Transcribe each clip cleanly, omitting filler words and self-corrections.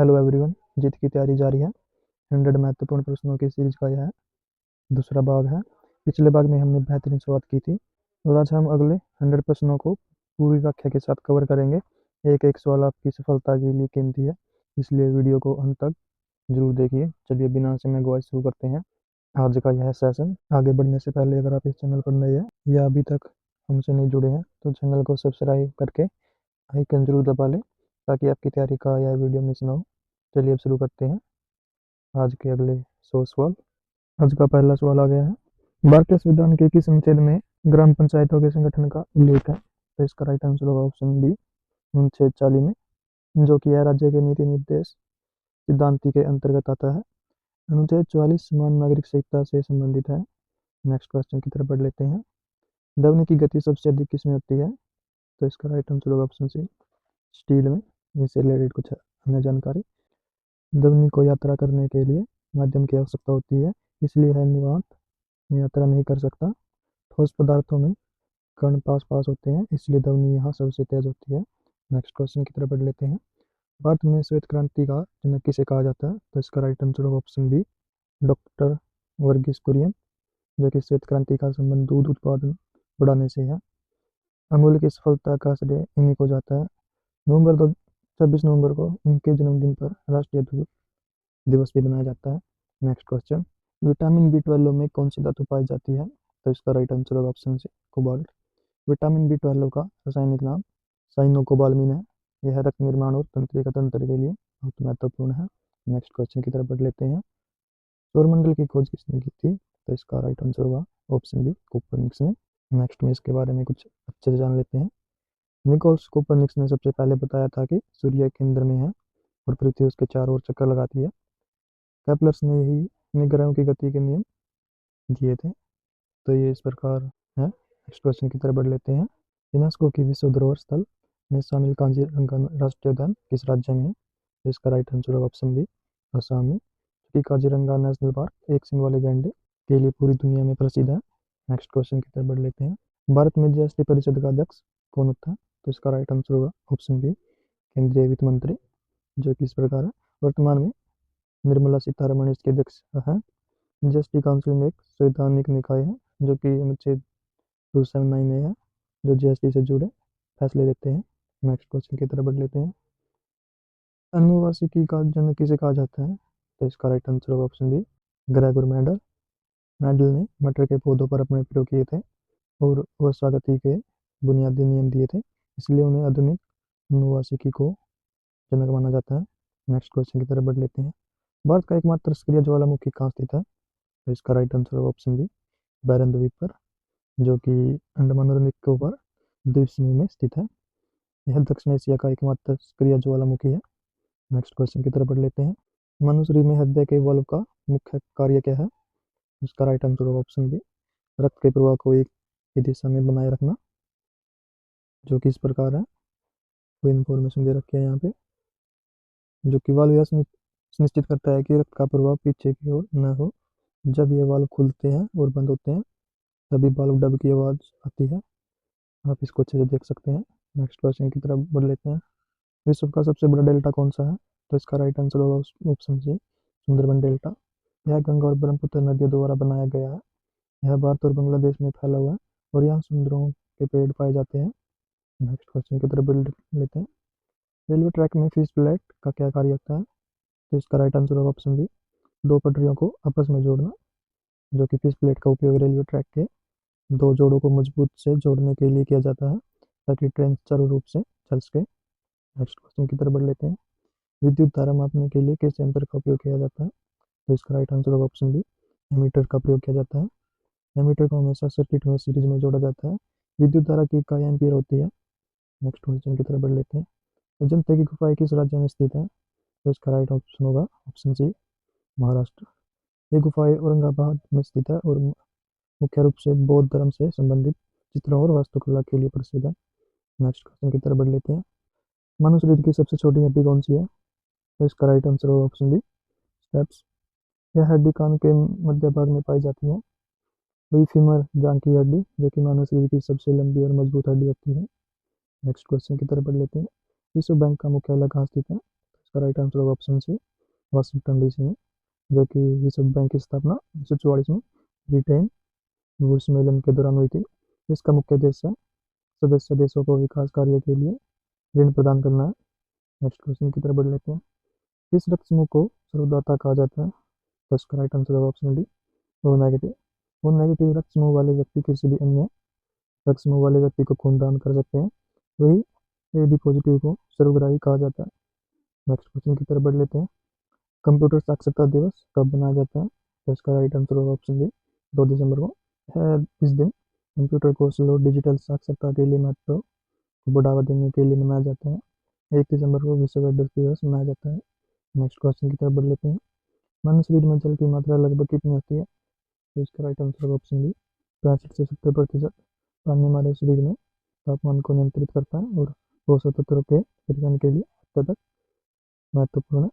Hello everyone. जीत की तैयारी जारी है। 100 महत्वपूर्ण प्रश्नों की सीरीज का यह दूसरा भाग है। पिछले भाग में हमने बेहतरीन शुरुआत की थी और आज हम अगले 100 प्रश्नों को पूरी व्याख्या के साथ कवर करेंगे। एक एक सवाल आपकी सफलता के लिए कीमती है, इसलिए वीडियो को अंत तक जरूर देखिए। चलिए बिना समय गवाए शुरू करते हैं आज का यह सेशन। आगे बढ़ने से पहले अगर आप इस चैनल पर नए हैं या अभी तक हमसे नहीं जुड़े हैं तो चैनल को सब्सक्राइब करके आइकन जरूर दबा लें ताकि आपकी तैयारी का यह वीडियो मिस ना हो। चलिए अब शुरू करते हैं आज के अगले 100 सवाल। आज का पहला सवाल आ गया है, भारतीय संविधान के किस अनुच्छेद में ग्राम पंचायतों के संगठन का उल्लेख है? तो इसका राइट आंसर होगा ऑप्शन बी, अनुच्छेद 40 में, जो कि यह राज्य के नीति निर्देश सिद्धांति के अंतर्गत आता है। अनुच्छेद 44 समान नागरिक संहिता से संबंधित है। नेक्स्ट क्वेश्चन की तरफ बढ़ लेते हैं। ध्वनि की गति सबसे अधिक किसमें होती है? तो इसका राइट आंसर होगा ऑप्शन सी, स्टील में। इससे रिलेटेड कुछ अन्य जानकारी। ध्वनि को यात्रा करने के लिए माध्यम की आवश्यकता होती है, इसलिए यह निर्वात में यात्रा नहीं कर सकता। ठोस पदार्थों में कण पास पास होते हैं, इसलिए ध्वनि यहाँ सबसे तेज होती है। नेक्स्ट क्वेश्चन की तरफ बढ़ लेते हैं। भारत में श्वेत क्रांति का जनक किसे कहा जाता है? तो इसका राइट आंसर होगा option B, doctor Verghese Kurien, जो कि श्वेत क्रांति का संबंध दूध उत्पादन बढ़ाने से है। अमूल की सफलता का श्रेय इन्हीं को जाता है। नवंबर दो 26 नवंबर को इनके जन्मदिन पर राष्ट्रीय दूध दिवस भी मनाया जाता है। नेक्स्ट क्वेश्चन, विटामिन बी 12 में कौन सी धातु पाई जाती है? तो इसका राइट आंसर होगा option C, cobalt. Vitamin B 12 का रासायनिक नाम साइनोकोबाल्मिन है। यह रक्त निर्माण और तंत्रिका तंत्र के लिए बहुत महत्वपूर्ण है। नेक्स्ट क्वेश्चन की तरफ बढ़ लेते हैं। सौरमंडल की खोज किसने की थी? तो इसका राइट आंसर होगा ऑप्शन बी, कोपरनिकस ने। नेक्स्ट में इसके बारे में कुछ अच्छे से जान लेते हैं। निकोलस कोपरनिकस ने सबसे पहले बताया था कि सूर्य केंद्र में है और पृथ्वी उसके चारों ओर चक्कर लगाती है। केपलर्स ने यही ने ग्रहों की गति के नियम दिए थे। तो ये इस प्रकार है। नेक्स्ट क्वेश्चन की तरफ बढ़ लेते हैं। यूनेस्को की विश्व धरोहर स्थल में शामिल काजीरंगा राष्ट्रीय उद्यान किस राज्य में है? तो इसका राइट आंसर होगा ऑप्शन बी, असम में, क्योंकि काजीरंगा नेशनल पार्क एक सींग वाले गैंडे के लिए पूरी दुनिया में प्रसिद्ध है। नेक्स्ट क्वेश्चन की तरफ बढ़ लेते हैं। भारत में जीएसटी परिषद का अध्यक्ष कौन था? तो इसका राइट आंसर होगा ऑप्शन बी, केंद्रीय वित्त मंत्री, जो कि इस प्रकार है। वर्तमान में निर्मला सीतारमण इसके अध्यक्ष हैं। जीएसटी काउंसिल में एक संवैधानिक निकाय है जो कि अनुच्छेद 279 में है, जो जीएसटी से जुड़े फैसले लेते हैं। नेक्स्ट क्वेश्चन की तरफ बढ़ लेते हैं। अनुवांशिकी का जनक किसे कहा जाता है? तो इसका राइट आंसर होगा option B, Gregor Mendel. Mendel ने मटर के पौधों पर अपने प्रयोग किए थे और वर्षागति के बुनियादी नियम दिए थे, इसलिए उन्हें आधुनिक अनुवांशिकी को जनक माना जाता है। नेक्स्ट क्वेश्चन की तरफ बढ़ लेते हैं। भारत का एकमात्र सक्रिय ज्वालामुखी कहाँ स्थित है? तो इसका राइट आंसर होगा ऑप्शन बी, बैरन द्वीप पर, जो कि अंडमान और निकोबार द्वीप समूह में स्थित है। यह दक्षिण एशिया का एकमात्र सक्रिय ज्वालामुखी है। नेक्स्ट क्वेश्चन की तरफ बढ़ लेते हैं। मानव शरीर में हृदय के वाल्व का मुख्य कार्य क्या है? इसका राइट आंसर होगा ऑप्शन बी, रक्त के प्रवाह को एक ही दिशा में बनाए रखना, जो कि इस प्रकार है। कोई इन्फॉर्मेशन दे रखी है यहाँ पे, जो कि वाल्व यह सुनिश्चित करता है कि रक्त का प्रवाह पीछे की ओर न हो। जब ये वाल्व खुलते हैं और बंद होते हैं तभी वाल्व डब की आवाज़ आती है। आप इसको अच्छे से देख सकते हैं। नेक्स्ट क्वेश्चन की तरफ बढ़ लेते हैं। विश्व का सबसे बड़ा डेल्टा कौन सा है? तो इसका राइट आंसर होगा ऑप्शन सी, सुंदरबन डेल्टा। यह गंगा और ब्रह्मपुत्र नदियों द्वारा बनाया गया है। यह भारत और बांग्लादेश में फैला हुआ है और यहाँ समुद्रों के पेड़ पाए जाते हैं। नेक्स्ट क्वेश्चन की तरफ बढ़ लेते हैं। रेलवे ट्रैक में फिश प्लेट का क्या कार्य होता है? तो इसका राइट आंसर होगा ऑप्शन बी, दो पटरियों को आपस में जोड़ना, जो कि फिश प्लेट का उपयोग रेलवे ट्रैक के दो जोड़ों को मजबूत से जोड़ने के लिए किया जाता है ताकि ट्रेन सुचारू रूप से चल सके। नेक्स्ट क्वेश्चन की तरफ बढ़ लेते हैं। विद्युत धारा मापने के लिए किस यंत्र का उपयोग किया जाता है? तो इसका राइट आंसर होगा ऑप्शन बी, एमीटर का प्रयोग किया जाता है। एमीटर को हमेशा सर्किट में सीरीज में जोड़ा जाता है। विद्युत धारा की इकाई एम्पियर होती है। नेक्स्ट क्वेश्चन की तरफ बढ़ लेते हैं। अजंता की गुफाएं किस राज्य में स्थित है? तो इसका राइट ऑप्शन होगा ऑप्शन सी, महाराष्ट्र। ये गुफाएं औरंगाबाद में स्थित है और मुख्य रूप से बौद्ध धर्म से संबंधित चित्रों और वास्तुकला के लिए प्रसिद्ध है। नेक्स्ट क्वेश्चन की तरफ बढ़ लेते हैं। मानव शरीर की सबसे छोटी हड्डी कौन सी है? तो इसका राइट आंसर होगा ऑप्शन बी, स्टेप्स। यह हड्डी कान के मध्य भाग में पाई जाती है। वही फीमर जांघ की हड्डी, जो कि मानव शरीर की सबसे लंबी और मजबूत हड्डी होती है। नेक्स्ट क्वेश्चन की तरफ बढ़ लेते हैं। विश्व बैंक का मुख्यालय कहाँ स्थित है? इसका राइट आंसर होगा ऑप्शन सी, वाशिंगटन डीसी में, जो कि विश्व बैंक की स्थापना 1944 में ब्रिटेन वुड्स सम्मेलन के दौरान हुई थी। इसका मुख्य उद्देश्य सदस्य देशों को विकास कार्य के लिए ऋण प्रदान करना है। नेक्स्ट क्वेश्चन की तरफ बढ़ लेते हैं। किस रक्त समूह को सर्वदाता कहा जाता है? तो इसका राइट आंसर होगा option D, O negative. O negative रक्त समूह वाले व्यक्ति किसी भी अन्य रक्त समूह वाले व्यक्ति को खून दान कर सकते हैं। वही ए बी पॉजिटिव को सर्वग्राही कहा जाता है। नेक्स्ट क्वेश्चन की तरफ बढ़ लेते हैं। कंप्यूटर साक्षरता दिवस कब मनाया जाता है? तो इसका राइट आंसर होगा ऑप्शन डी, 2 दिसंबर को। इस दिन कंप्यूटर कौशल और डिजिटल साक्षरता के लिए महत्व को बढ़ावा देने के लिए मनाया जाता है। 1 दिसंबर को विश्व एड्स दिवस मनाया जाता है। नेक्स्ट क्वेश्चन की तरफ बढ़ लेते हैं। मानव शरीर में जल की मात्रा लगभग कितनी होती है? तो इसका राइट आंसर होगा ऑप्शन बी, 65 से 70%। पानी हमारे शरीर में तापमान को नियंत्रित करता है और पोषक तत्वों के परिवहन के लिए अत्यधिक महत्वपूर्ण है।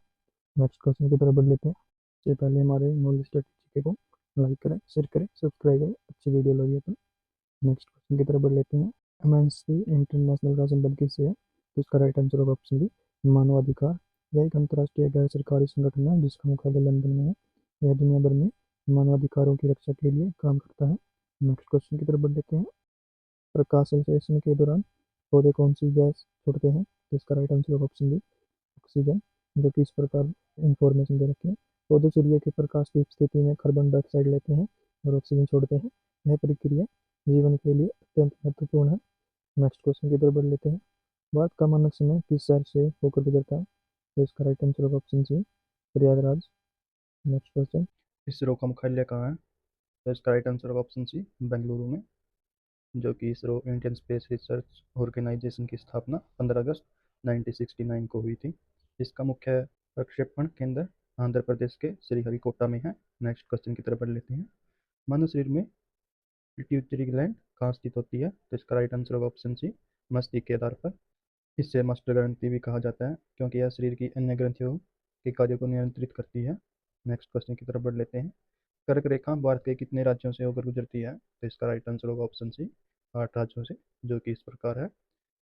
नेक्स्ट क्वेश्चन की तरफ बढ़ लेते हैं। इससे पहले हमारे नॉलेज स्टैटिस्टिक्स को लाइक करें, शेयर करें, सब्सक्राइब करें। अच्छी वीडियो लगी है तो नेक्स्ट क्वेश्चन की तरफ बढ़ लेते हैं। एमनेस्टी इंटरनेशनल का संबंध किससे है? तो इसका राइट आंसर होगा ऑप्शन बी, मानवाधिकार। यह एक अंतर्राष्ट्रीय गैर सरकारी संगठन है जिसका मुख्यालय लंदन में है। यह दुनिया भर में मानवाधिकारों की रक्षा के लिए काम करता है। नेक्स्ट क्वेश्चन की तरफ बढ़ लेते हैं। प्रकाश संश्लेषण के दौरान पौधे कौन सी गैस छोड़ते हैं? तो इसका राइट आंसर होगा ऑप्शन बी, ऑक्सीजन। जो कि इस प्रकार इंफॉर्मेशन दे रखी है। पौधे सूर्य के प्रकाश की स्थिति में कार्बन डाइऑक्साइड लेते हैं और ऑक्सीजन छोड़ते हैं। यह प्रक्रिया जीवन के लिए अत्यंत महत्वपूर्ण है। नेक्स्ट क्वेश्चन की तरफ बढ़ लेते हैं। भारत का मानक समय किस शहर से होकर गुजरता है? तो इसका राइट आंसर होगा option C, Prayagraj. Next question. ISRO का मुख्यालय कहाँ है? तो इसका राइट आंसर होगा ऑप्शन सी, बेंगलुरु में। जो कि ISRO Indian space research organisation की स्थापना 15 अगस्त 1969 को हुई थी। इसका मुख्य प्रक्षेपण केंद्र आंध्र प्रदेश के श्रीहरिकोटा में है। नेक्स्ट क्वेश्चन की तरफ बढ़ लेते हैं। मानव शरीर में पिट्यूटरी ग्लैंड कहाँ स्थित होती है? तो इसका राइट आंसर होगा ऑप्शन सी, मस्तिष्क के आधार पर। इसे मास्टर ग्रंथि भी कहा जाता है क्योंकि यह शरीर की अन्य ग्रंथियों के कार्य को नियंत्रित करती है। नेक्स्ट क्वेश्चन की तरफ बढ़ लेते हैं। कर्क रेखा भारत के कितने राज्यों से होकर गुजरती है? तो इसका राइट आंसर होगा ऑप्शन सी, 8 राज्यों से, जो कि इस प्रकार है।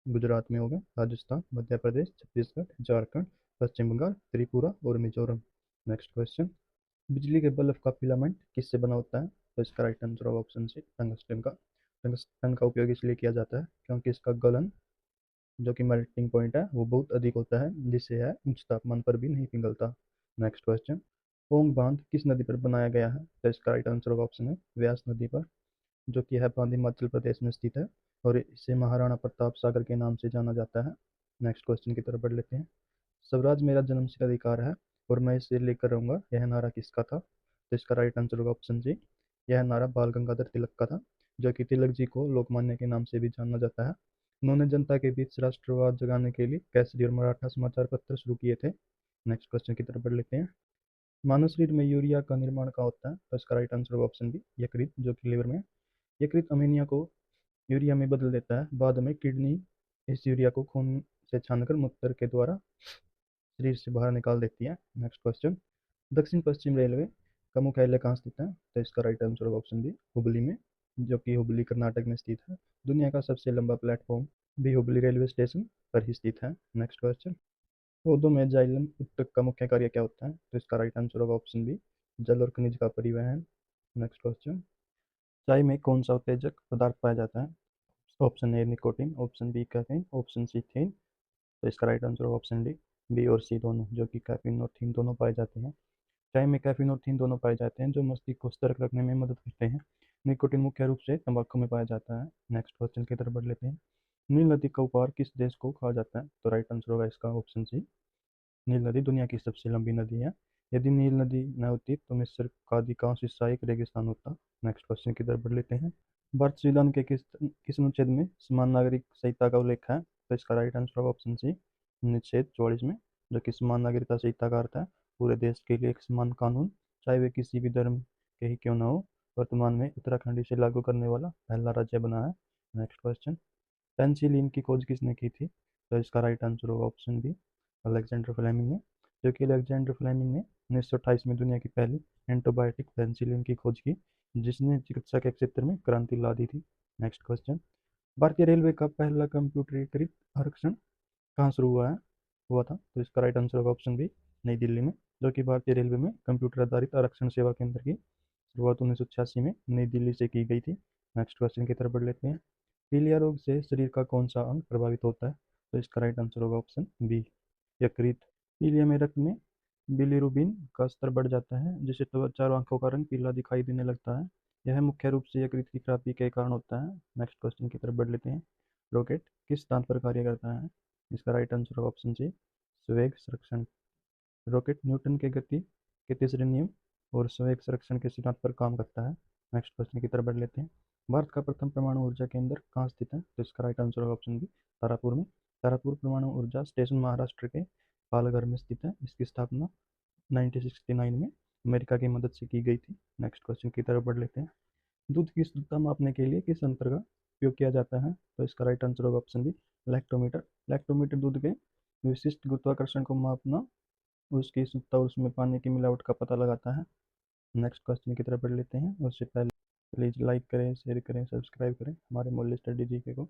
गुजरात में होगा, राजस्थान, मध्य प्रदेश, छत्तीसगढ़, झारखंड, पश्चिम बंगाल, त्रिपुरा और मिजोरम। Next question. बिजली के बल्ब का फिलामेंट किससे बना होता है? तो इसका राइट आंसर होगा ऑप्शन सी, टंगस्टन का। टंगस्टन का उपयोग इसलिए किया जाता है क्योंकि इसका गलन जो कि मेल्टिंग पॉइंट है वो बहुत अधिक होता है, जिससे यह उच्च तापमान पर भी नहीं पिघलता। Next question. पोंग बांध किस नदी पर बनाया गया है? तो इसका राइट आंसर होगा ऑप्शन है, व्यास नदी पर, जो कि है बांध हिमाचल प्रदेश में स्थित है और इसे महाराणा प्रताप सागर के नाम से जाना जाता है। नेक्स्ट क्वेश्चन की तरफ बढ़ लेते हैं। स्वराज मेरा जन्मसिद्ध अधिकार है और मैं इसे लेकर रहूंगा, यह नारा किसका था? तो इसका राइट आंसर होगा ऑप्शन जी, यह नारा बाल गंगाधर तिलक का था, जो कि तिलक जी को लोकमान्य के नाम से भी जाना जाता है। उन्होंने जनता के बीच राष्ट्रवाद जगाने के लिए केसरी और मराठा समाचार पत्र शुरू किए थे। नेक्स्ट क्वेश्चन की तरफ बढ़ लेते हैं। मानव शरीर में यूरिया का निर्माण कहाँ होता है? तो इसका राइट आंसर होगा ऑप्शन बी, यकृत, जो कि लिवर में। यकृत अमीनिया को यूरिया में बदल देता है। बाद में किडनी इस यूरिया को खून से छानकर मूत्र के द्वारा शरीर से बाहर निकाल देती है। Next question. दक्षिण पश्चिम रेलवे का मुख्यालय कहाँ स्थित है? तो इसका राइट आंसर होगा ऑप्शन बी, हुबली में, जो कि हुबली कर्नाटक में स्थित है। दुनिया का सबसे लंबा प्लेटफॉर्म भी हुबली रेलवे स्टेशन पर ही स्थित है। Next question. पौधों में जाइलम उत्तक का मुख्य कार्य क्या होता है? तो इसका राइट आंसर होगा ऑप्शन बी, जल और खनिज का परिवहन। Next question. चाय में कौन सा उत्तेजक पदार्थ पाया जाता है? Option A nicotine, option B caffeine, option C theine. तो इसका राइट आंसर होगा ऑप्शन डी, बी और सी दोनों, जो कि कैफीन और थीन दोनों पाए जाते हैं। चाय में कैफीन और थीन दोनों पाए जाते हैं जो मस्तिष्क को सतर्क रखने में मदद करते हैं। निकोटीन मुख्य रूप से तंबाकू में पाया जाता है। नेक्स्ट क्वेश्चन की तरफ बढ़ लेते हैं। नील नदी का उपहार किस देश को कहा जाता है? तो राइट आंसर होगा इसका ऑप्शन सी, नील नदी दुनिया की सबसे लंबी नदी है। यदि नील नदी न होती तो मिस्र का अधिकांश हिस्सा एक रेगिस्तान होता। नेक्स्ट क्वेश्चन की तरफ बढ़ लेते हैं। भारत संविधान के किस अनुच्छेद में समान नागरिक संहिता का उल्लेख है? तो इसका राइट आंसर होगा ऑप्शन सी, अनुच्छेद 44 में, जो कि समान नागरिकता संहिता का अर्थ है पूरे देश के लिए एक समान कानून, चाहे वे किसी भी धर्म के ही क्यों न हो। वर्तमान में उत्तराखंड इसे लागू करने वाला पहला राज्य बना है। Next question. पेंसिलिन की खोज किसने की थी? तो इसका राइट आंसर होगा ऑप्शन बी, अलेक्जेंडर फ्लेमिंग ने, जो कि अलेक्जेंडर फ्लेमिंग ने 1928 में दुनिया की पहली एंटीबायोटिक पेंसिलिन की खोज की, जिसने चिकित्सा के क्षेत्र में क्रांति ला दी थी। Next question. भारतीय रेलवे का पहला कंप्यूटरीकृत आरक्षण कहाँ शुरू हुआ है? हुआ था? तो इसका राइट आंसर होगा ऑप्शन बी, नई दिल्ली में, जो कि भारतीय रेलवे में कंप्यूटर आधारित आरक्षण सेवा केंद्र की शुरुआत 1986 में नई दिल्ली से की गई थी। नेक्स्ट क्वेश्चन की तरफ बढ़ लेते हैं। पीलिया रोग से शरीर का कौन सा अंग प्रभावित होता है? तो इसका राइट आंसर होगा ऑप्शन बी, यकृत। पीलिया में रक्त में बिलीरुबिन का स्तर बढ़ जाता है, जिससे त्वचा और आंखों का रंग पीला दिखाई देने लगता है। यह मुख्य रूप से यकृत की खराबी के कारण होता है। नेक्स्ट क्वेश्चन की तरफ बढ़ लेते हैं। रॉकेट किस सिद्धांत पर कार्य करता है? इसका राइट आंसर होगा ऑप्शन सी, संवेग संरक्षण। रॉकेट न्यूटन के गति के तीसरे नियम और संवेग संरक्षण के सिद्धांत पर काम करता है। नेक्स्ट क्वेश्चन की तरफ बढ़ लेते हैं। भारत का प्रथम परमाणु ऊर्जा केंद्र कहाँ स्थित है? तो इसका राइट आंसर होगा ऑप्शन बी, तारापुर में। तारापुर परमाणु ऊर्जा स्टेशन महाराष्ट्र के पालघर में स्थित है। इसकी स्थापना 1969 में अमेरिका की मदद से की गई थी। नेक्स्ट क्वेश्चन की तरफ बढ़ लेते हैं। दूध की शुद्धता मापने के लिए किस यंत्र का उपयोग किया जाता है? तो इसका राइट आंसर होगा ऑप्शन बी, लैक्टोमीटर। लैक्टोमीटर दूध के विशिष्ट गुरुत्वाकर्षण को मापना, उसकी शुद्धता और उसमें पानी की मिलावट का पता लगाता है। नेक्स्ट क्वेश्चन की तरफ बढ़ लेते हैं। उससे पहले प्लीज़ लाइक करें, शेयर करें, सब्सक्राइब करें हमारे मूल्य स्टडी जीके को।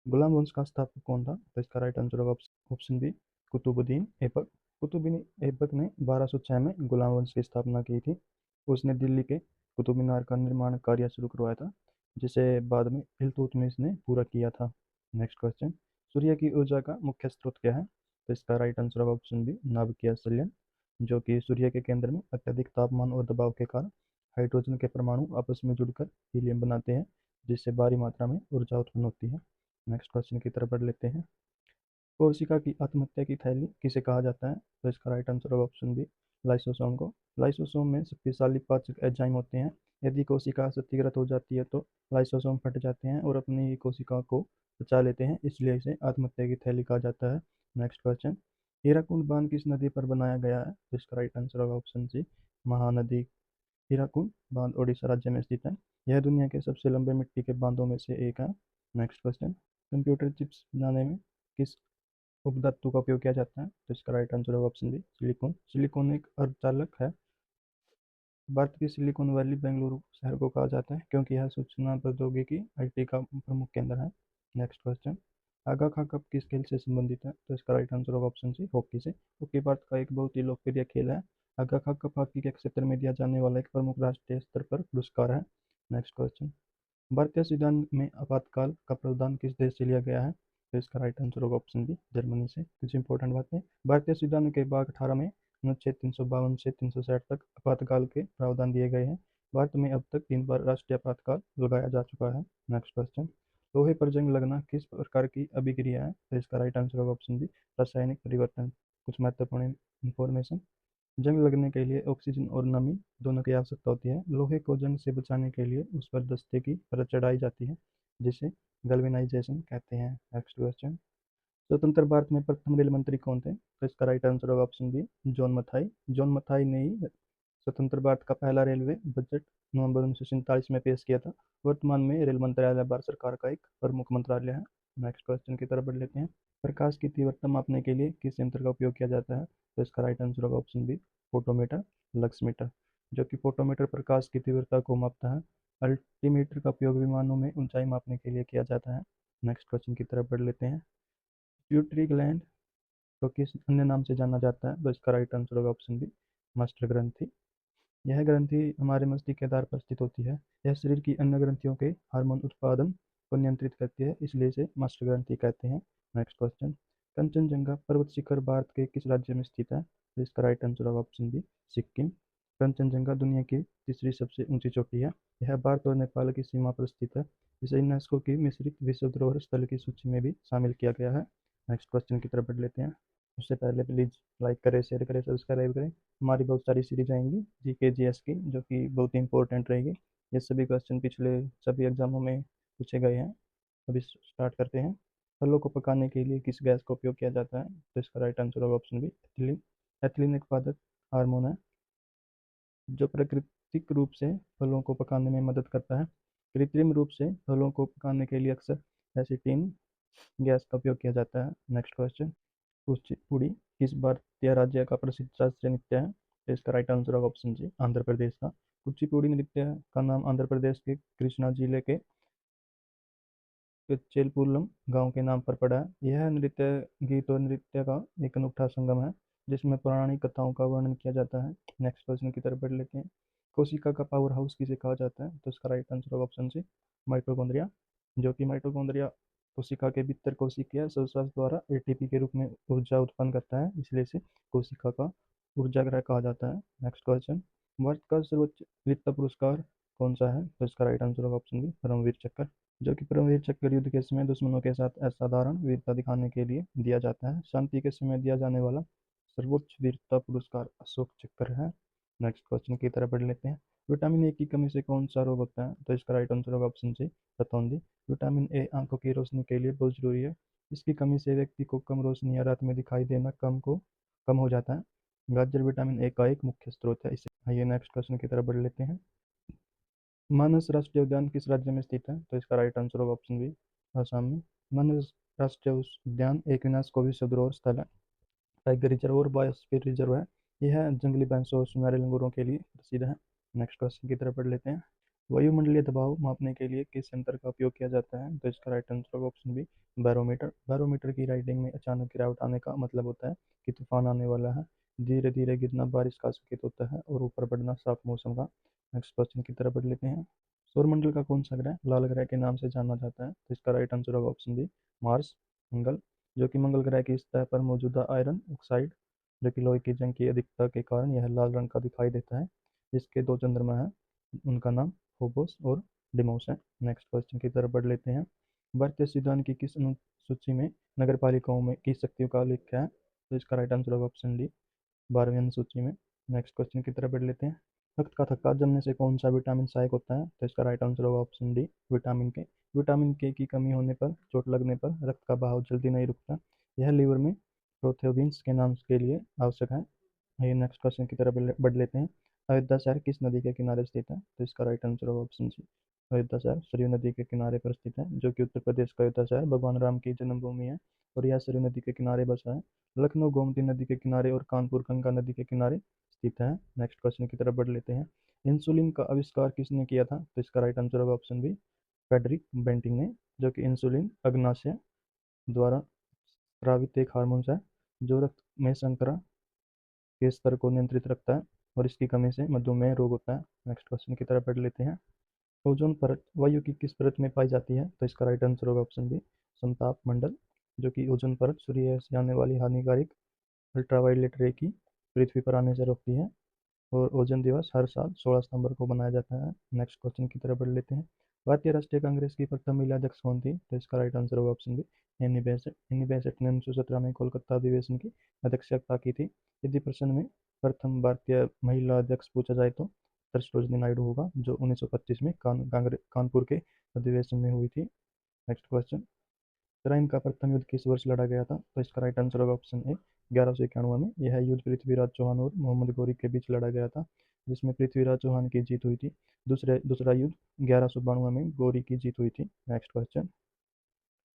गुलाम वंश का स्थापक कौन था? तो इसका राइट आंसर होगा ऑप्शन बी, कुतुबुद्दीन ऐबक। कुतुबुद्दीन ऐबक ने 1206 में गुलाम वंश की स्थापना की थी। उसने दिल्ली के कुतुब मीनार का निर्माण कार्य शुरू करवाया था, जिसे बाद में इल्तुतमिश ने पूरा किया था। Next question. सूर्य की ऊर्जा का मुख्य स्रोत क्या है? तो इसका राइट आंसर होगा ऑप्शन बी, नाभिकीय संलयन, जो कि सूर्य के केंद्र में अत्यधिक तापमान और दबाव के कारण हाइड्रोजन के परमाणु आपस में जुड़कर हीलियम बनाते हैं, जिससे भारी मात्रा में ऊर्जा उत्पन्न होती है। नेक्स्ट क्वेश्चन की तरफ बढ़ लेते हैं। कोशिका की आत्महत्या की थैली किसे कहा जाता है? तो इसका राइट आंसर होगा ऑप्शन बी, लाइसोसोम को। लाइसोसोम में शक्तिशाली पाचक एंजाइम होते हैं। यदि कोशिका क्षतिग्रस्त हो जाती है तो लाइसोसोम फट जाते हैं और अपनी ही कोशिका को बचा लेते हैं, इसलिए इसे आत्महत्या की थैली कहा जाता है। Next question. हीराकुंड बांध किस नदी पर बनाया गया है? तो इसका राइट आंसर होगा ऑप्शन सी, महानदी। हीराकुंड बांध ओडिशा राज्य में स्थित है। यह दुनिया के सबसे लंबे मिट्टी के बांधों में से एक है। Next question. कंप्यूटर चिप्स बनाने में किस उपधातु का उपयोग किया जाता है? तो इसका राइट आंसर होगा ऑप्शन बी, सिलिकॉन। सिलिकॉन एक अर्धचालक है। भारत की सिलिकॉन वैली बेंगलुरु शहर को कहा जाता है, क्योंकि यह सूचना प्रौद्योगिकी आईटी का प्रमुख केंद्र है। Next question. आगा खा कप किस खेल से संबंधित है? तो इसका राइट आंसर होगा ऑप्शन सी, हॉकी से। हॉकी भारत का एक बहुत ही लोकप्रिय खेल है। आगा खा कप हॉकी के क्षेत्र में दिया जाने वाला एक प्रमुख राष्ट्रीय स्तर पर पुरस्कार है। Next question. भारतीय संविधान में आपातकाल का प्रावधान किस देश से लिया गया है? तो इसका राइट आंसर होगा ऑप्शन बी, जर्मनी से। कुछ इंपॉर्टेंट बातें। भारतीय संविधान के भाग 18 में अनुच्छेद 352 से 360 तक आपातकाल के प्रावधान दिए गए हैं। भारत में अब तक 3 बार राष्ट्रीय आपातकाल लगाया जा चुका है। Next question. लोहे पर जंग लगना किस प्रकार की अभिक्रिया है? तो इसका राइट आंसर होगा ऑप्शन बी, रासायनिक परिवर्तन। कुछ महत्वपूर्ण इंफॉर्मेशन। जंग लगने के लिए ऑक्सीजन और नमी दोनों की आवश्यकता होती है। लोहे को जंग से बचाने के लिए उस पर दस्ते की परत चढ़ाई जाती है, जिसे गैल्वेनाइजेशन कहते हैं। Next question. स्वतंत्र भारत में प्रथम रेल मंत्री कौन थे? तो इसका राइट आंसर होगा ऑप्शन बी, जॉन मथाई। जॉन मथाई ने ही स्वतंत्र भारत का पहला रेलवे बजट नवंबर 1947 में पेश किया था। वर्तमान में रेल मंत्रालय भारत सरकार का एक प्रमुख मंत्रालय है। नेक्स्ट क्वेश्चन की तरफ बढ़ लेते हैं। प्रकाश की तीव्रता मापने के लिए किस यंत्र का उपयोग किया जाता है? तो इसका राइट आंसर होगा option B, photometer, lux meter, जो कि फोटोमीटर प्रकाश की तीव्रता को मापता है। अल्टीमीटर का उपयोग विमानों में ऊंचाई मापने के लिए किया जाता है। नेक्स्ट क्वेश्चन की तरफ बढ़ लेते हैं। प्यूटरी ग्लैंड को किस अन्य नाम से जाना जाता है? तो इसका राइट आंसर होगा ऑप्शन बी, मास्टर ग्रंथि। यह ग्रंथि हमारे मस्तिष्क के आधार पर स्थित होती है। यह शरीर की अन्य ग्रंथियों के हार्मोन उत्पादन को नियंत्रित करती है, इसलिए इसे मास्टर ग्रंथि कहते हैं। Next question. कंचनजंगा पर्वत शिखर भारत के किस राज्य में स्थित है? तो इसका राइट आंसर होगा ऑप्शन बी, सिक्किम। कंचनजंगा दुनिया की तीसरी सबसे ऊंची चोटी है। यह भारत और नेपाल की सीमा पर स्थित है। इसे यूनेस्को की मिश्रित विश्व धरोहर स्थल की सूची में भी शामिल किया गया है। नेक्स्ट क्वेश्चन की तरफ बढ़ लेते हैं। उससे पहले प्लीज़ लाइक करें, शेयर करें, सब्सक्राइब करें। हमारी बहुत सारी सीरीज आएंगी जीके जीएस की, जो कि बहुत ही इंपॉर्टेंट रहेगी। ये सभी क्वेश्चन पिछले सभी एग्जामों में पूछे गए हैं। अभी स्टार्ट करते हैं। फलों को पकाने के लिए किस गैस का उपयोग किया जाता है? तो इसका राइट आंसर होगा ऑप्शन बी, एथिलीन। एथिलीन एक पादप हार्मोन है, जो प्राकृतिक रूप से फलों को पकाने में मदद करता है। कृत्रिम रूप से फलों को पकाने के लिए अक्सर एसिटिन गैस का उपयोग किया जाता है। Next question. कुचिपुड़ी किस भारतीय राज्य का प्रसिद्ध शास्त्रीय नृत्य है? तो इसका राइट आंसर होगा ऑप्शन जी, आंध्र प्रदेश का। कुचिपुड़ी नृत्य का नाम आंध्र प्रदेश के कृष्णा जिले के चेलपुलम गांव के नाम पर पड़ा है। यह नृत्य गीत और नृत्य का एक अनूठा संगम है जिसमें पौराणिक कथाओं का वर्णन किया जाता है। नेक्स्ट क्वेश्चन की तरफ बढ़ लेते हैं। कोशिका का पावर हाउस किसे कहा जाता है? तो इसका राइट आंसर होगा ऑप्शन सी, माइटोकॉन्ड्रिया। जो कि माइटोकॉन्ड्रिया कोशिका के भीतर कोशिकीय शवसार द्वारा एटीपी के रूप में ऊर्जा उत्पन्न करता है, इसलिए इसे कोशिका का ऊर्जा ग्रह कहा जाता है। Next question. भारत का सर्वोच्च वीरता पुरस्कार कौन सा है? तो इसका राइट आंसर होगा ऑप्शन बी, परमवीर चक्र। जो कि परमवीर चक्र युद्ध के समय दुश्मनों के साथ असाधारण वीरता दिखाने के लिए दिया जाता है। शांति के समय दिया जाने वाला सर्वोच्च वीरता पुरस्कार अशोक चक्र है। नेक्स्ट क्वेश्चन की तरफ बढ़ लेते हैं। विटामिन ए की कमी से कौन सा रोग होता है? तो इसका राइट आंसर होगा ऑप्शन सी, रतौंधी। विटामिन ए आंखों की रोशनी के लिए बहुत जरूरी है। इसकी कमी से व्यक्ति को कम रोशनी या रात में दिखाई देना कम हो जाता है। गाजर विटामिन ए का एक मुख्य स्रोत है। इसे आइए नेक्स्ट क्वेश्चन की तरफ बढ़ लेते हैं। मानस राष्ट्रीय उद्यान किस राज्य में स्थित है? तो इसका राइट आंसर होगा ऑप्शन बी, असम में। मानस राष्ट्रीय उद्यान एक यूनेस्को विश्व धरोहर स्थल है, टाइगर रिजर्व और बायोस्फीयर रिजर्व है। यह जंगली भैंसों और सुनहरे लंगूरों के लिए प्रसिद्ध है। नेक्स्ट क्वेश्चन की तरफ बढ़ लेते हैं। वायुमंडलीय दबाव मापने के लिए किस यंत्र का उपयोग किया जाता है? तो इसका राइट आंसर होगा ऑप्शन बी, बैरोमीटर। बैरोमीटर की राइडिंग में अचानक गिरावट आने का मतलब होता है कि तूफान आने वाला है। धीरे धीरे गिरना बारिश का संकेत होता है और ऊपर बढ़ना साफ मौसम का। नेक्स्ट क्वेश्चन की तरफ बढ़ लेते हैं। सौरमंडल का कौन सा ग्रह लाल ग्रह के नाम से जाना जाता है? तो इसका राइट आंसर होगा ऑप्शन बी, मार्स, मंगल। जो कि मंगल ग्रह की सतह पर मौजूदा आयरन ऑक्साइड, जो कि लोहे की जंग की अधिकता के कारण यह लाल रंग का दिखाई देता है। जिसके दो चंद्रमा हैं, उनका नाम फोबोस और डिमोस है। नेक्स्ट क्वेश्चन की तरफ बढ़ लेते हैं। भारतीय संविधान की किस अनुसूची में नगर पालिकाओं में की शक्तियों का उल्लेख है? तो इसका राइट आंसर होगा ऑप्शन डी, 12वीं अनुसूची में। नेक्स्ट क्वेश्चन की तरफ बढ़ लेते हैं। रक्त का थक्का जमने से कौन सा विटामिन सहायक होता है? तो इसका राइट आंसर होगा ऑप्शन डी, विटामिन के। विटामिन के की कमी होने पर, चोट लगने पर रक्त का बहाव जल्दी नहीं रुकता। यह लीवर में प्रोथेरोबिन्स के नाम के लिए आवश्यक है। आइए नेक्स्ट क्वेश्चन की तरफ बढ़ लेते हैं। अयोध्या शहर किस नदी के किनारे स्थित है? तो इसका राइट आंसर होगा ऑप्शन सी, अयोध्या शहर सरयू नदी के किनारे पर स्थित है। जो कि उत्तर प्रदेश का अयोध्या शहर भगवान राम की जन्मभूमि है और यह सरयू नदी के किनारे बसा है। लखनऊ गोमती नदी के किनारे और कानपुर गंगा नदी के किनारे स्थित है। नेक्स्ट क्वेश्चन की तरफ बढ़ लेते हैं। इंसुलिन का आविष्कार किसने किया था? तो इसका राइट आंसर होगा ऑप्शन बी, फ्रेडरिक बेंटिंग ने। जो कि इंसुलिन अग्नाशय द्वारा स्रावित एक हार्मोन है जो रक्त में शर्करा के स्तर को नियंत्रित रखता है और इसकी कमी से मधुमेह रोग होता है। नेक्स्ट क्वेश्चन की तरफ बढ़ लेते हैं। ओजोन परत वायु की किस परत में पाई जाती है? तो इसका राइट आंसर होगा ऑप्शन बी, समताप मंडल। जो कि ओजोन परत सूर्य से आने वाली हानिकारक अल्ट्रावायलेट रे की पृथ्वी पर आने से रोकती है और ओजोन दिवस हर साल 16 सितंबर को मनाया जाता है। नेक्स्ट क्वेश्चन की तरफ बढ़ लेते हैं। भारतीय राष्ट्रीय कांग्रेस की प्रथम महिला अध्यक्ष कौन थी? तो इसका राइट आंसर होगा option B, Annie Besant. Annie Besant ने 1917 में कोलकाता अधिवेशन की अध्यक्षता की थी। यदि प्रश्न में प्रथम भारतीय महिला अध्यक्ष पूछा जाए तो सरोजिनी नायडू होगा, जो 1925 में कानपुर के अधिवेशन में हुई थी। Next question. तराइन का प्रथम युद्ध किस वर्ष लड़ा गया था? तो इसका राइट आंसर होगा ऑप्शन ए, 1191 में। यह युद्ध पृथ्वीराज चौहान और मोहम्मद गौरी के बीच लड़ा गया था, जिसमें पृथ्वीराज चौहान की जीत हुई थी। दूसरा युद्ध 1192 में गौरी की जीत हुई थी। Next question.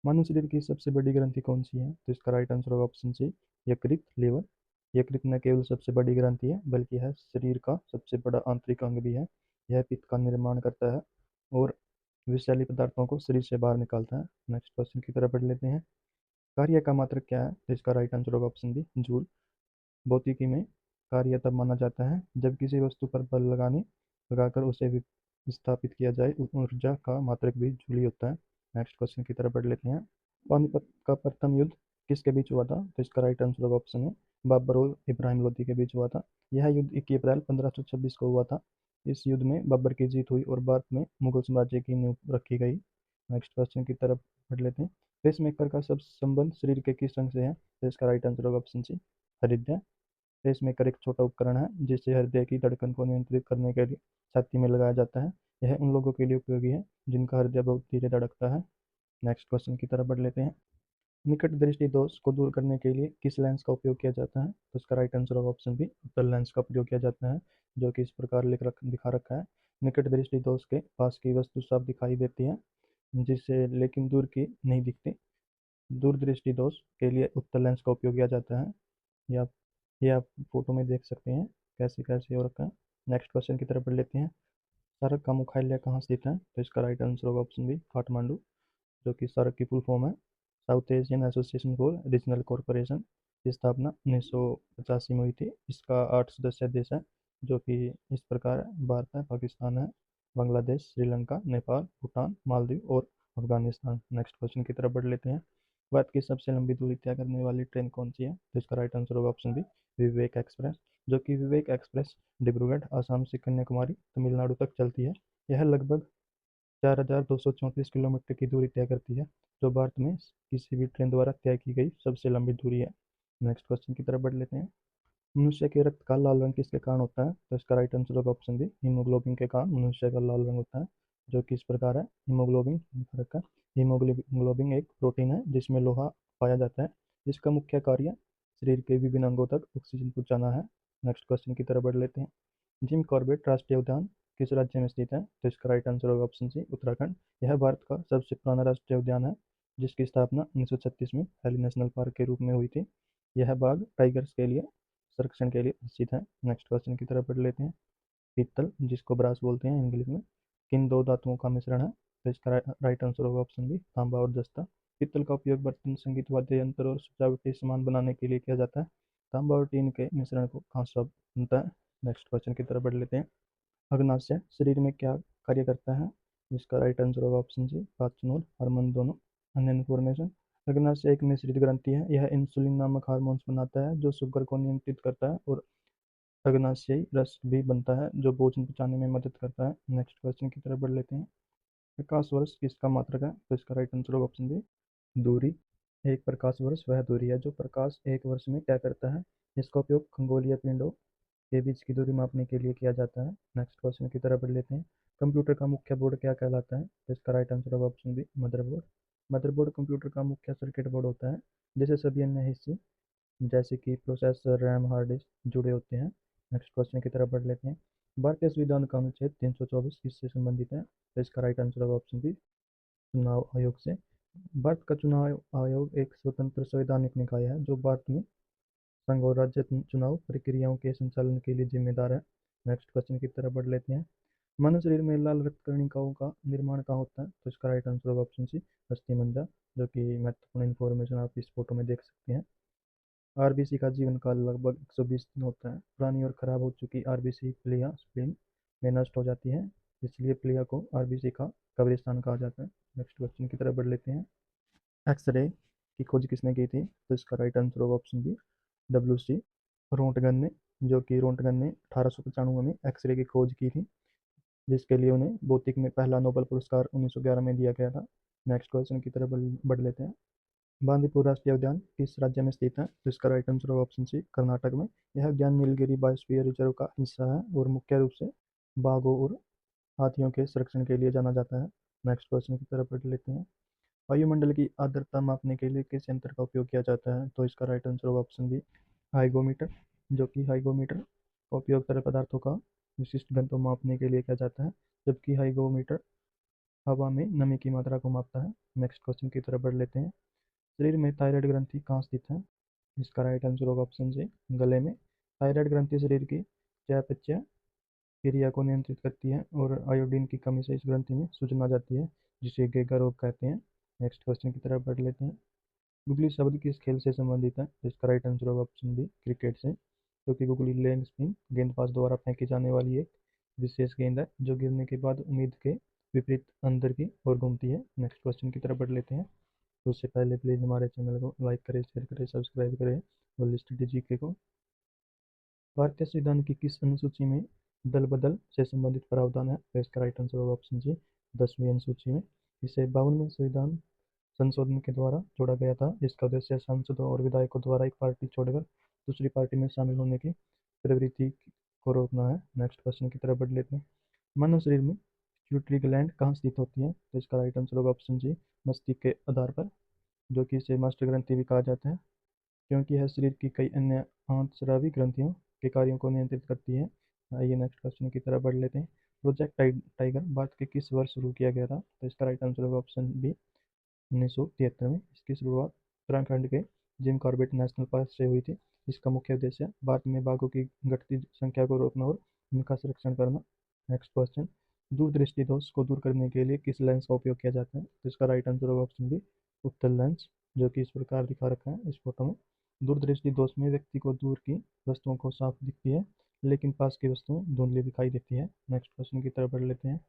मानव शरीर की सबसे बड़ी ग्रंथि कौन सी है? तो इसका राइट आंसर होगा ऑप्शन सी, यकृत, लीवर। यकृत न केवल सबसे बड़ी ग्रंथि है बल्कि यह शरीर का सबसे बड़ा आंतरिक अंग भी है। यह पित्त का निर्माण करता है और विषैली पदार्थों को शरीर से बाहर निकालता है। नेक्स्ट क्वेश्चन की तरफ बढ़ लेते हैं। कार्य का मात्रक क्या है? तो इसका राइट आंसर होगा ऑप्शन बी, जूल। भौतिकी में कार्य तब माना जाता है जब किसी वस्तु पर बल लगाकर उसे विस्थापित किया जाए। ऊर्जा का मात्रक भी जूल ही होता है। नेक्स्ट क्वेश्चन की तरफ बढ़ लेते हैं। पानीपत का प्रथम युद्ध किसके बीच हुआ था? तो इसका राइट आंसर होगा ऑप्शन है, बाबर और इब्राहिम लोदी के बीच हुआ था। यह युद्ध 21 अप्रैल 1526 को हुआ था। इस युद्ध में बाबर की जीत हुई और भारत में मुगल साम्राज्य की नींव रखी गई। नेक्स्ट क्वेश्चन की तरफ बढ़ लेते हैं। पेसमेकर का सब संबंध शरीर के किस अंग से है? तो इसका राइट आंसर होगा ऑप्शन सी, हृदय। पेसमेकर एक छोटा उपकरण है जिसे हृदय की धड़कन को नियंत्रित करने के लिए छाती में लगाया जाता है। यह उन लोगों के लिए उपयोगी है जिनका हृदय बहुत धीरे धड़कता है। नेक्स्ट क्वेश्चन की तरफ बढ़ लेते हैं। निकट दृष्टि दोष को दूर करने के लिए किस लेंस का उपयोग किया जाता है? तो इसका राइट आंसर होगा ऑप्शन बी, उत्तल लेंस का प्रयोग किया जाता है, जो कि इस प्रकार दिखा रखा है। निकट दृष्टि दोष के पास की वस्तु साफ दिखाई देती है, जिससे लेकिन दूर की नहीं दिखती। दूर दृष्टि दोष के लिए उत्तल लेंस का उपयोग किया जाता है। ये आप फोटो में देख सकते हैं कैसे कैसे हो रखा है। नेक्स्ट क्वेश्चन की तरफ बढ़ लेते हैं। सार्क का मुख्यालय कहाँ स्थित है? तो इसका राइट आंसर होगा ऑप्शन बी, काठमांडू। जो कि सार्क की फुल फॉर्म है, south Asian association for regional corporation, की स्थापना 1985 में हुई थी। इसका 8 सदस्य देश है, जो कि इस प्रकार है: भारत है, पाकिस्तान है, बांग्लादेश, श्रीलंका, नेपाल, भूटान, मालदीव और अफगानिस्तान। नेक्स्ट क्वेश्चन की तरफ बढ़ लेते हैं। भारत की सबसे लंबी दूरी तय करने वाली ट्रेन कौन सी है? तो इसका राइट आंसर होगा ऑप्शन बी, विवेक एक्सप्रेस, जो कि विवेक एक्सप्रेस डिब्रूगढ़ आसाम से कन्याकुमारी तमिलनाडु तक चलती है। यह लगभग 4,234 किलोमीटर की दूरी तय करती है, जो भारत में किसी भी ट्रेन द्वारा तय की गई सबसे लंबी दूरी है। नेक्स्ट क्वेश्चन की तरफ बढ़ लेते हैं। मनुष्य के रक्त का लाल रंग किसके कारण होता है? तो इसका राइट आंसर होगा ऑप्शन बी, हीमोग्लोबिन के कारण मनुष्य का लाल रंग होता है, जो कि इस प्रकार है: हीमोग्लोबिन फर्क है। हीमोग्लोबिन एक प्रोटीन है जिसमें लोहा पाया जाता है, जिसका मुख्य कार्य शरीर के विभिन्न अंगों तक ऑक्सीजन पहुंचाना है। नेक्स्ट क्वेश्चन की तरफ बढ़ लेते हैं। जिम कॉर्बेट राष्ट्रीय उद्यान किस राज्य में स्थित है? तो इसका राइट आंसर होगा ऑप्शन सी, उत्तराखंड। यह भारत का सबसे पुराना राष्ट्रीय उद्यान है, जिसकी स्थापना 1936 में हेली नेशनल पार्क के रूप में हुई थी। यह बाघ टाइगर्स के लिए संरक्षण के लिए स्थित है। नेक्स्ट क्वेश्चन की तरफ बढ़ लेते हैं। पीतल, जिसको ब्रास बोलते हैं इंग्लिश में, किन दो धातुओं का मिश्रण है? तो इसका राइट आंसर होगा ऑप्शन बी, तांबा और जस्ता। पीतल का उपयोग बर्तन, संगीत वाद्य यंत्र और सजावटी सामान बनाने के लिए किया जाता है। तांबा और टीन के मिश्रण को कांस्य बनता है। नेक्स्ट क्वेश्चन की तरफ बढ़ लेते हैं। अग्नाशय शरीर में क्या कार्य करता है? इसका राइट आंसर होगा ऑप्शन सी, पाचन और हार्मोन दोनों। अन्य इन्फॉर्मेशन। अग्नाशय एक मिश्रित ग्रंथि है। यह इंसुलिन नामक हार्मोन्स बनाता है, जो शुगर को नियंत्रित करता है, और अग्नाशयी रस भी बनता है, जो भोजन पचाने में मदद करता है। नेक्स्ट क्वेश्चन की तरफ बढ़ लेते हैं। प्रकाश वर्ष किसका मात्रक है? तो इसका राइट आंसर होगा ऑप्शन बी, दूरी। एक प्रकाश वर्ष वह दूरी है जो प्रकाश एक वर्ष में तय करता है। इसका उपयोग खगोलीय पिंडों के बीच की दूरी मापने के लिए किया जाता है। नेक्स्ट क्वेश्चन की तरफ बढ़ लेते हैं। कंप्यूटर का मुख्य बोर्ड क्या कहलाता है? तो इसका राइट आंसर होगा option B, motherboard. Motherboard computer का मुख्य सर्किट बोर्ड होता है, जिसे सभी अन्य हिस्से जैसे कि प्रोसेसर, रैम, हार्ड डिस्क जुड़े होते हैं। नेक्स्ट क्वेश्चन की तरफ बढ़ लेते हैं। भारतीय संविधान का अनुच्छेद 324 किससे संबंधित है? तो इसका राइट आंसर होगा ऑप्शन बी, चुनाव आयोग से। भारत का चुनाव आयोग एक स्वतंत्र संवैधानिक निकाय है, जो भारत में संघ और राज्य चुनाव प्रक्रियाओं के संचालन के लिए जिम्मेदार है। नेक्स्ट क्वेश्चन की तरफ बढ़ लेते हैं। मानव शरीर में लाल रक्त कणिकाओं का निर्माण कहाँ होता है? तो इसका राइट आंसर होगा ऑप्शन सी, अस्थि मज्जा, जो कि महत्वपूर्ण इन्फॉर्मेशन आप इस फोटो में देख सकते हैं। आरबीसी का जीवन काल लगभग 120 दिन होता है। पुरानी और खराब हो चुकी आरबीसी प्लिया स्प्लीन में नष्ट हो जाती है, इसलिए प्लिया को आरबीसी का कब्रिस्तान कहा जाता है। नेक्स्ट क्वेश्चन की तरफ बढ़ लेते हैं। एक्सरे की खोज किसने की थी? तो इसका राइट आंसर होगा option B, W C Roentgen ने, जो कि रोंटगन ने 1895 में एक्सरे की खोज की थी, जिसके लिए उन्हें भौतिक में पहला नोबेल पुरस्कार 1911 में दिया गया था। नेक्स्ट क्वेश्चन की तरफ बढ़ लेते हैं। बांदीपुर राष्ट्रीय उद्यान किस राज्य में स्थित है? तो इसका राइट आंसर होगा ऑप्शन सी, कर्नाटक में। यह उद्यान नीलगिरी बायोस्फीयर रिजर्व का हिस्सा है और मुख्य रूप से बाघों और हाथियों के संरक्षण के लिए जाना जाता है। नेक्स्ट क्वेश्चन की तरफ बढ़ लेते हैं। वायुमंडल की आर्द्रता मापने के लिए किस यंत्र का उपयोग किया जाता है? तो इसका राइट आंसर होगा ऑप्शन बी, हाइगोमीटर, जो कि हाइगोमीटर का उपयोग तरल पदार्थों का विशिष्ट घनत्व मापने के लिए किया जाता है, जबकि हाइगोमीटर हवा में नमी की मात्रा को मापता है। नेक्स्ट क्वेश्चन की तरफ बढ़ लेते हैं। शरीर में थायराइड ग्रंथि कहाँ स्थित है? इसका राइट आंसर होगा ऑप्शन सी, गले में। थायराइड ग्रंथि शरीर की चयापचय क्रिया को नियंत्रित करती है, और आयोडीन की कमी से इस ग्रंथि में सूजन आ जाती है, जिसे गेगा रोग कहते हैं। नेक्स्ट क्वेश्चन की तरफ बढ़ लेते हैं। गुगली शब्द किस खेल से संबंधित है? तो इसका राइट आंसर होगा ऑप्शन बी, क्रिकेट से, क्योंकि गुगली लेग स्पिन गेंदबाज द्वारा फेंकी जाने वाली एक विशेष गेंद है, जो गिरने के बाद उम्मीद के विपरीत अंदर की ओर घूमती है। नेक्स्ट क्वेश्चन की तरफ बढ़ लेते हैं। तो उससे पहले प्लीज़ हमारे चैनल को लाइक करें, शेयर करें, सब्सक्राइब करें और लिस्ट जीके को। भारतीय संविधान की किस अनुसूची में दल बदल से संबंधित प्रावधान है? तो इसका राइट आंसर होगा ऑप्शन सी, 10वीं अनुसूची में। इसे 52वें संविधान संशोधन के द्वारा जोड़ा गया था, जिसका उद्देश्य सांसदों और विधायकों द्वारा एक पार्टी छोड़कर दूसरी पार्टी में शामिल होने की प्रवृत्ति को रोकना है। नेक्स्ट क्वेश्चन की तरफ बढ़ लेते हैं। मानव शरीर में पिट्यूटरी ग्लैंड कहाँ स्थित होती है? तो इसका राइट आंसर होगा ऑप्शन सी, मस्तिष्क के आधार पर, जो कि इसे मास्टर ग्रंथि भी कहा जाता है, क्योंकि यह शरीर की कई अन्य अंतस्रावी ग्रंथियों के कार्यों को नियंत्रित करती है। आइए नेक्स्ट क्वेश्चन की तरफ बढ़ लेते हैं। प्रोजेक्ट टाइगर भारत के किस वर्ष शुरू किया गया था? तो इसका राइट आंसर होगा ऑप्शन बी, 1973 में। इसकी शुरुआत उत्तराखंड के जिम कॉर्बेट नेशनल पार्क से हुई थी। इसका मुख्य उद्देश्य भारत में बाघों की घटती संख्या को रोकना और उनका संरक्षण करना। Next question. दूरदृष्टि दोष को दूर करने के लिए किस लेंस का उपयोग किया जाता है? तो इसका राइट आंसर होगा ऑप्शन बी, उत्तल लेंस, जो कि इस प्रकार दिखा रखा है इस फोटो में। दूरदृष्टि दोष में व्यक्ति को दूर की वस्तुओं को साफ दिखती है, लेकिन पास की वस्तुएं धुंधली दिखाई देती है। नेक्स्ट क्वेश्चन की तरफ बढ़ लेते हैं।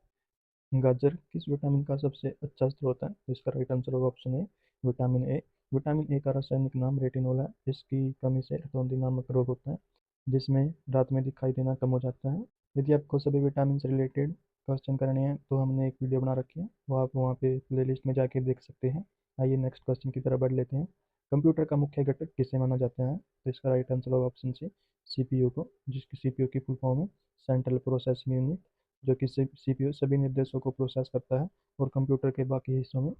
गाजर किस विटामिन का सबसे अच्छा स्रोत है? तो इसका राइट आंसर होगा option A, vitamin A. Vitamin A का रासायनिक नाम रेटिनोल है। इसकी कमी से रतौंधी नामक रोग होता है, जिसमें रात में दिखाई देना कम हो जाता है। यदि आपको सभी विटामिन से रिलेटेड क्वेश्चन करने हैं तो हमने एक वीडियो बना रखी है, वो आप वहाँ पे प्लेलिस्ट में जाके देख सकते हैं। आइए नेक्स्ट क्वेश्चन की तरफ बढ़ लेते हैं। कंप्यूटर का मुख्य घटक किसे माना जाता है? तो इसका राइट आंसर होगा ऑप्शन सी, सीपीयू को, जिसकी सीपीयू की फुल फॉर्म है सेंट्रल प्रोसेसिंग यूनिट, जो कि सीपीयू सभी निर्देशों को प्रोसेस करता है और कंप्यूटर के बाकी हिस्सों में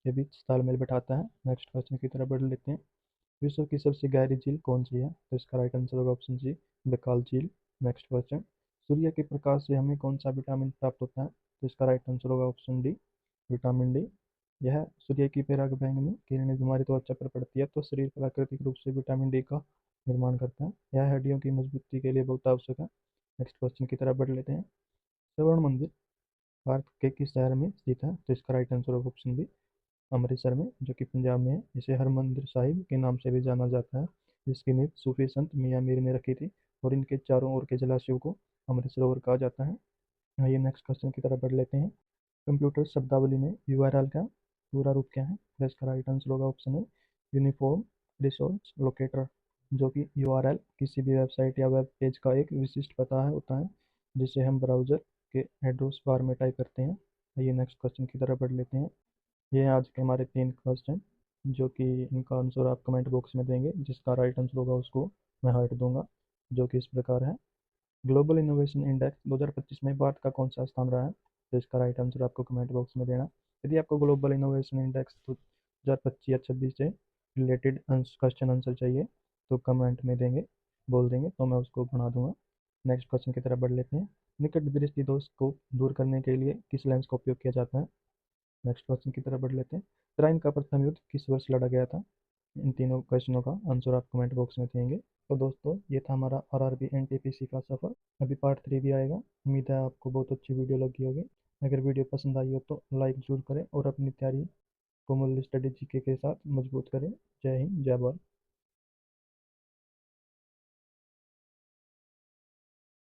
के बीच तालमेल बैठाता है। नेक्स्ट क्वेश्चन की तरफ बढ़ लेते हैं। विश्व की सबसे गहरी झील कौन सी है? तो इसका राइट आंसर होगा ऑप्शन सी, बैकाल झील। नेक्स्ट क्वेश्चन, सूर्य के प्रकाश से हमें कौन सा विटामिन प्राप्त होता है? तो इसका राइट आंसर होगा ऑप्शन डी, विटामिन डी। यह सूर्य की परागदैनिक किरणें हमारी त्वचा पर पड़ती है तो शरीर प्राकृतिक रूप से विटामिन डी का निर्माण करता है। यह हड्डियों की मजबूती के लिए बहुत आवश्यक है। नेक्स्ट क्वेश्चन की तरफ बढ़ लेते हैं। स्वर्ण मंदिर भारत के किस शहर में स्थित है? तो इसका राइट आंसर होगा ऑप्शन बी, अमृतसर में, जो कि पंजाब में है। इसे हरमंदिर साहिब के नाम से भी जाना जाता है, जिसकी नींव सूफी संत मियाँ मीर ने रखी थी, और इनके चारों ओर के जलाशयों को अमृत सरोवर कहा जाता है। आइए नेक्स्ट क्वेश्चन की तरफ बढ़ लेते हैं। कंप्यूटर शब्दावली में यूआरएल का पूरा रूप क्या है? तो इसका राइट आंसर होगा ऑप्शन है, यूनिफॉर्म रिसोर्स लोकेटर, जो कि यूआरएल किसी भी वेबसाइट या वेब पेज का एक विशिष्ट पता है होता है, जिसे हम ब्राउज़र के एड्रेस बार में टाइप करते हैं। आइए नेक्स्ट क्वेश्चन की तरफ बढ़ लेते हैं। ये हैं आज के हमारे 3 क्वेश्चन, जो कि इनका आंसर आप कमेंट बॉक्स में देंगे। जिसका राइट आंसर होगा उसको मैं हार्ट दूंगा, जो कि इस प्रकार है। ग्लोबल इनोवेशन इंडेक्स 2025 में भारत का कौन सा स्थान रहा है? तो इसका राइट आंसर आपको कमेंट बॉक्स में देना। यदि आपको ग्लोबल इनोवेशन इंडेक्स 2025 या 26 से रिलेटेड क्वेश्चन आंसर चाहिए तो कमेंट में देंगे, बोल देंगे, तो मैं उसको बना दूंगा। नेक्स्ट क्वेश्चन की तरफ बढ़ लेते हैं। निकट दृष्टि दोष को दूर करने के लिए किस लेंस का उपयोग किया जाता है? नेक्स्ट क्वेश्चन की तरफ बढ़ लेते हैं। तराइन का प्रथम युद्ध किस वर्ष लड़ा गया था? इन तीनों क्वेश्चनों का आंसर आप कमेंट बॉक्स में देंगे। तो दोस्तों, ये था हमारा आरआरबी एनटीपीसी का सफ़र। अभी पार्ट 3 भी आएगा। उम्मीद है आपको बहुत अच्छी वीडियो लगी होगी। अगर वीडियो पसंद आई हो तो लाइक जरूर करें और अपनी तैयारी को मूल्य स्टडी जीके के साथ मजबूत करें। जय हिंद, जय भारत।